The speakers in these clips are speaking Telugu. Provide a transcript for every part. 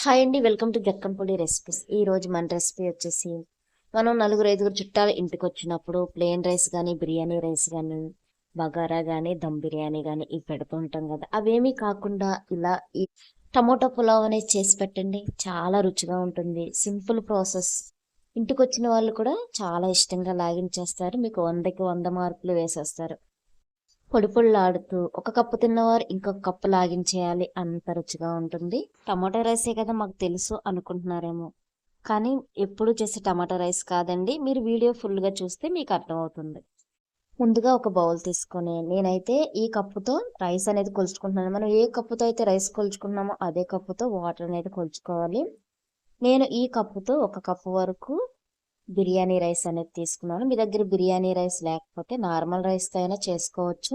హాయ్ అండి, వెల్కమ్ టు గెక్కంపొడి రెసిపీస్. ఈ రోజు మన రెసిపీ వచ్చేసి మనం నలుగురు ఐదుగురు చుట్టాలు ఇంటికి వచ్చినప్పుడు ప్లేన్ రైస్ కానీ బిర్యానీ రైస్ కానీ బగారా కానీ దమ్ బిర్యానీ కానీ ఇవి పెడుతుంటాం కదా. అవేమీ కాకుండా ఇలా ఈ టమోటా పులావ్ అనేది చేసి పెట్టండి, చాలా రుచిగా ఉంటుంది. Simple process. ఇంటికి వచ్చిన వాళ్ళు కూడా చాలా ఇష్టంగా లాగించేస్తారు, మీకు 100కి 100 మార్కులు వేసేస్తారు. పొడి పొడిలాడుతూ ఒక కప్పు తిన్నవారు ఇంకొక కప్పు లాగించేయాలి, అంత రుచిగా ఉంటుంది. టమాటా రైసే కదా మాకు తెలుసు అనుకుంటున్నారేమో, కానీ ఎప్పుడు చేసే టమాటా రైస్ కాదండి. మీరు వీడియో ఫుల్గా చూస్తే మీకు అర్థమవుతుంది. ముందుగా ఒక బౌల్ తీసుకొని నేనైతే ఈ కప్పుతో రైస్ అనేది కొలుచుకుంటున్నాను. మనం ఏ కప్పుతో అయితే రైస్ కొలుచుకున్నామో అదే కప్పుతో వాటర్ అనేది కొలుచుకోవాలి. నేను ఈ కప్పుతో ఒక కప్పు వరకు బిర్యానీ రైస్ అనేది తీసుకున్నాను. మీ దగ్గర బిర్యానీ రైస్ లేకపోతే నార్మల్ రైస్తో అయినా చేసుకోవచ్చు.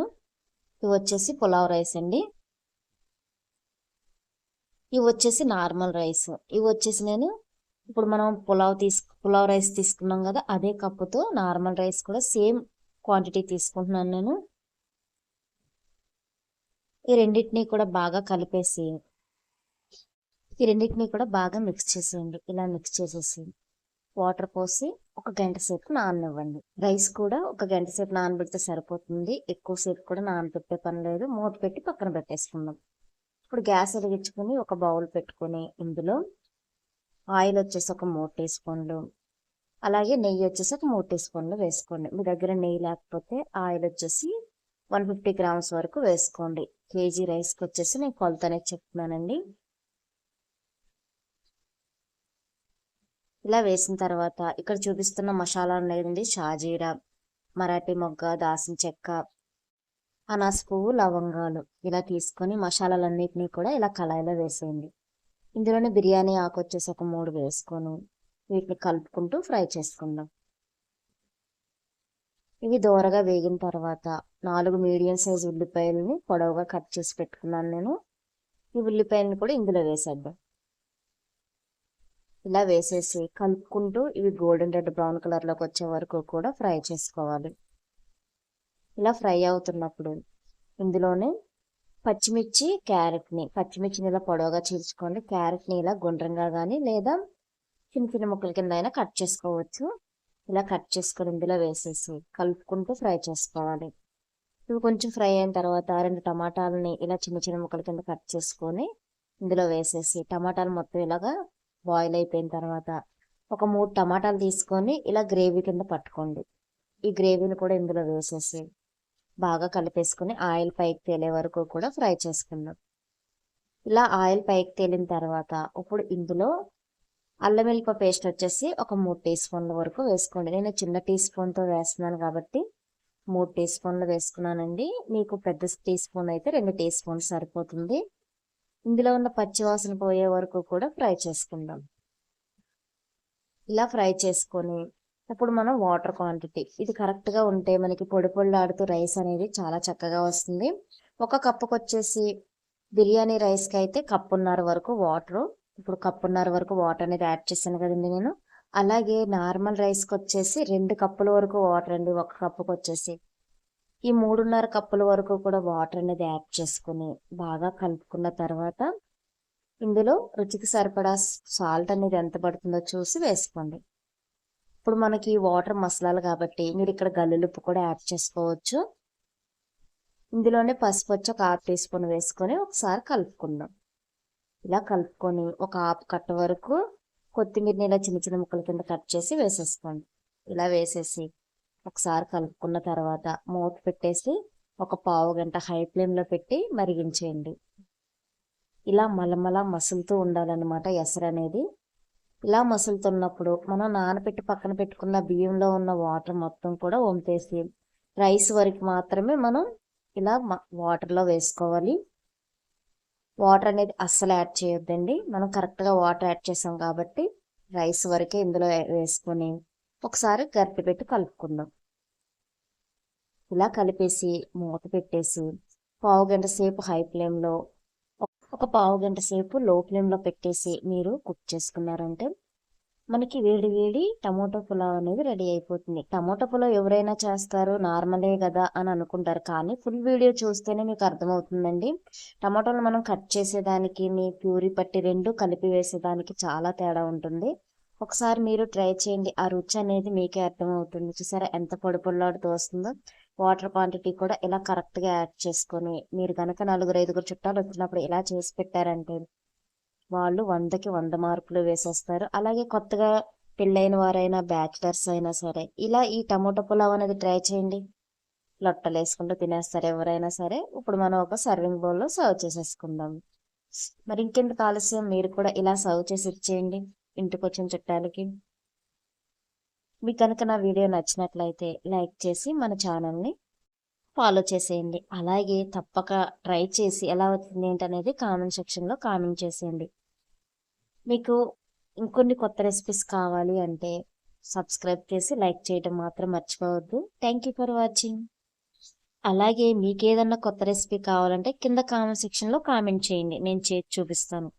ఇవి వచ్చేసి పులావ్ రైస్ అండి. ఇవి వచ్చేసి నార్మల్ రైస్. ఇవి వచ్చేసి నేను ఇప్పుడు మనం పులావ్ రైస్ తీసుకున్నాం కదా, అదే కప్పుతో నార్మల్ రైస్ కూడా సేమ్ క్వాంటిటీ తీసుకుంటున్నాను నేను. ఈ రెండింటినీ కూడా బాగా కలిపేసి మిక్స్ చేసేయండి. ఇలా మిక్స్ చేసేసి వాటర్ పోసి ఒక గంట సేపు నాననివ్వండి. రైస్ కూడా ఒక గంట సేపు నానబెడితే సరిపోతుంది, ఎక్కువసేపు కూడా నానబెట్టే పని లేదు. మూత పెట్టి పక్కన పెట్టేసుకుందాం. ఇప్పుడు గ్యాస్ వెలిగించుకొని ఒక బౌల్ పెట్టుకొని ఇందులో ఆయిల్ వచ్చేసి ఒక 3 టీ స్పూన్లు, అలాగే నెయ్యి వచ్చేసి ఒక 3 టీ స్పూన్లు వేసుకోండి. మీ దగ్గర నెయ్యి లేకపోతే ఆయిల్ వచ్చేసి 150 గ్రామ్స్ వరకు వేసుకోండి. కేజీ రైస్కి వచ్చేసి నేను కొలత అనేది చెప్తున్నానండి. ఇలా వేసిన తర్వాత ఇక్కడ చూపిస్తున్న మసాలా అనేది షాజీరా, మరాఠీ మొగ్గ, దాల్చిన చెక్క, అనాస పువ్వు, లవంగాలు ఇలా తీసుకొని మసాలాలన్నిటినీ కూడా ఇలా కళాయిలో వేసేయండి. ఇందులోనే బిర్యానీ ఆకు వచ్చేసి ఒక 3 వేసుకొని వీటిని కలుపుకుంటూ ఫ్రై చేసుకుందాం. ఇవి దోరగా వేగిన తర్వాత 4 మీడియం సైజ్ ఉల్లిపాయలని పొడవుగా కట్ చేసి పెట్టుకున్నాను నేను. ఈ ఉల్లిపాయలను కూడా ఇందులో వేసేద్దాం. ఇలా వేసేసి కలుపుకుంటూ ఇవి గోల్డెన్ రెడ్ బ్రౌన్ కలర్లోకి వచ్చే వరకు కూడా ఫ్రై చేసుకోవాలి. ఇలా ఫ్రై అవుతున్నప్పుడు ఇందులోనే పచ్చిమిర్చిని ఇలా పొడవుగా చీల్చుకోండి. క్యారెట్ని ఇలా గుండ్రంగా కానీ లేదా చిన్న చిన్న ముక్కల కింద అయినా కట్ చేసుకోవచ్చు. ఇలా కట్ చేసుకొని ఇందులో వేసేసి కలుపుకుంటూ ఫ్రై చేసుకోవాలి. ఇవి కొంచెం ఫ్రై అయిన తర్వాత 2 టమాటాలని ఇలా చిన్న చిన్న ముక్కల కింద కట్ చేసుకొని ఇందులో వేసేసి టమాటాలు మొత్తం ఇలాగా బాయిల్ అయిపోయిన తర్వాత ఒక 3 టమాటాలు తీసుకొని ఇలా గ్రేవీ కింద పట్టుకోండి. ఈ గ్రేవీని కూడా ఇందులో వేసేసి బాగా కలిపేసుకొని ఆయిల్ పైకి తేలే వరకు కూడా ఫ్రై చేసుకుందాం. ఇలా ఆయిల్ పైకి తేలిన తర్వాత ఇప్పుడు ఇందులో అల్లం వెల్లిపాయ పేస్ట్ వచ్చేసి ఒక 3 టీ స్పూన్ల వరకు వేసుకోండి. నేను చిన్న టీ స్పూన్తో వేస్తున్నాను కాబట్టి 3 టీ స్పూన్లు వేసుకున్నానండి. మీకు పెద్ద టీ స్పూన్ అయితే 2 టీ స్పూన్లు సరిపోతుంది. ఇందులో ఉన్న పచ్చివాసన పోయే వరకు కూడా ఫ్రై చేసుకుందాం. ఇలా ఫ్రై చేసుకొని ఇప్పుడు మనం వాటర్ క్వాంటిటీ ఇది కరెక్ట్గా ఉంటే మనకి పొడి పొడిలాడుతూ రైస్ అనేది చాలా చక్కగా వస్తుంది. ఒక కప్పుకి వచ్చేసి బిర్యానీ రైస్కి అయితే కప్పున్నర వరకు వాటరు, ఇప్పుడు కప్పున్నర వరకు వాటర్ అనేది యాడ్ చేశాను కదండి నేను. అలాగే నార్మల్ రైస్కి వచ్చేసి 2 కప్పుల వరకు వాటర్ అండి. ఒక కప్పుకి వచ్చేసి ఈ 3.5 కప్పుల వరకు కూడా వాటర్ అనేది యాడ్ చేసుకుని బాగా కలుపుకున్న తర్వాత ఇందులో రుచికి సరిపడా సాల్ట్ అనేది ఎంత పడుతుందో చూసి వేసుకోండి. ఇప్పుడు మనకి వాటర్ మసాలాలు కాబట్టి మీరు ఇక్కడ గల్లులుప్పు కూడా యాడ్ చేసుకోవచ్చు. ఇందులోనే పసుపు వచ్చి ఒక 1/2 టీ స్పూన్ వేసుకొని ఒకసారి కలుపుకుందాం. ఇలా కలుపుకొని ఒక 1/2 కట్ట వరకు కొత్తిమీరని ఇలా చిన్న చిన్న ముక్కల కింద కట్ చేసి వేసేసుకోండి. ఇలా వేసేసి ఒకసారి కలుపుకున్న తర్వాత మూత పెట్టేసి ఒక పావు గంట హై ఫ్లేమ్లో పెట్టి మరిగించేయండి. ఇలా మలమల మసులుతూ ఉండాలన్నమాట ఎసరు అనేది. ఇలా మసులుతున్నప్పుడు మనం నానబెట్టి పక్కన పెట్టుకున్న బియ్యంలో ఉన్న వాటర్ మొత్తం కూడా వంపేసి రైస్ వరకు మాత్రమే మనం ఇలా వాటర్లో వేసుకోవాలి. వాటర్ అనేది అస్సలు యాడ్ చేయొద్దండి. మనం కరెక్ట్గా వాటర్ యాడ్ చేసాం కాబట్టి రైస్ వరకే ఇందులో వేసుకొని ఒకసారి గరిటె పెట్టి కలుపుకుందాం. ఇలా కలిపేసి మూత పెట్టేసి పావు గంట సేపు హై ఫ్లేమ్లో, ఒక పావు గంట సేపు లో ఫ్లేమ్లో పెట్టేసి మీరు కుక్ చేసుకున్నారంటే మనకి వేడి వేడి టమోటో పులావ్ అనేది రెడీ అయిపోతుంది. టమోటో పులావ్ ఎవరైనా చేస్తారు, నార్మలే కదా అని అనుకుంటారు. కానీ ఫుల్ వీడియో చూస్తేనే మీకు అర్థమవుతుందండి. టమాటోలు మనం కట్ చేసేదానికి, ప్యూరీ పట్టి రెండు కలిపి వేసేదానికి చాలా తేడా ఉంటుంది. ఒకసారి మీరు ట్రై చేయండి. ఆ రుచి అనేది మీకే అర్థమవుతుంది. చూసారా ఎంత పొడి పొడిలాడుతూ వస్తుందో. వాటర్ క్వాంటిటీ కూడా ఇలా కరెక్ట్గా యాడ్ చేసుకొని, మీరు కనుక నలుగురు ఐదుగురు చుట్టాలు వచ్చినప్పుడు ఇలా చేసి పెట్టారంటే వాళ్ళు 100కి 100 మార్కులు వేసేస్తారు. అలాగే కొత్తగా పెళ్ళైన వారైనా, బ్యాచిలర్స్ అయినా సరే ఇలా ఈ టమోటా పులావ్ అనేది ట్రై చేయండి. లొట్టలేసుకుంటూ తినేస్తారు ఎవరైనా సరే. ఇప్పుడు మనం ఒక సర్వింగ్ బౌల్లో సర్వ్ చేసేసుకుందాం. మరి ఇంకెందుకు ఆలస్యం, మీరు కూడా ఇలా సర్వ్ చేసి ఇచ్చేయండి ఇంటికి వచ్చిన చుట్టాలకి. మీకు కనుక నా వీడియో నచ్చినట్లయితే లైక్ చేసి మన ఛానల్ని ఫాలో చేసేయండి. అలాగే తప్పక ట్రై చేసి ఎలా వచ్చింది ఏంటనేది కామెంట్ సెక్షన్లో కామెంట్ చేసేయండి. మీకు ఇంకొన్ని కొత్త రెసిపీస్ కావాలి అంటే సబ్స్క్రైబ్ చేసి లైక్ చేయడం మాత్రం మర్చిపోవద్దు. Thank you for watching. అలాగే మీకు ఏదన్నా కొత్త రెసిపీ కావాలంటే కింద కామెంట్ సెక్షన్లో కామెంట్ చేయండి, నేను చేసి చూపిస్తాను.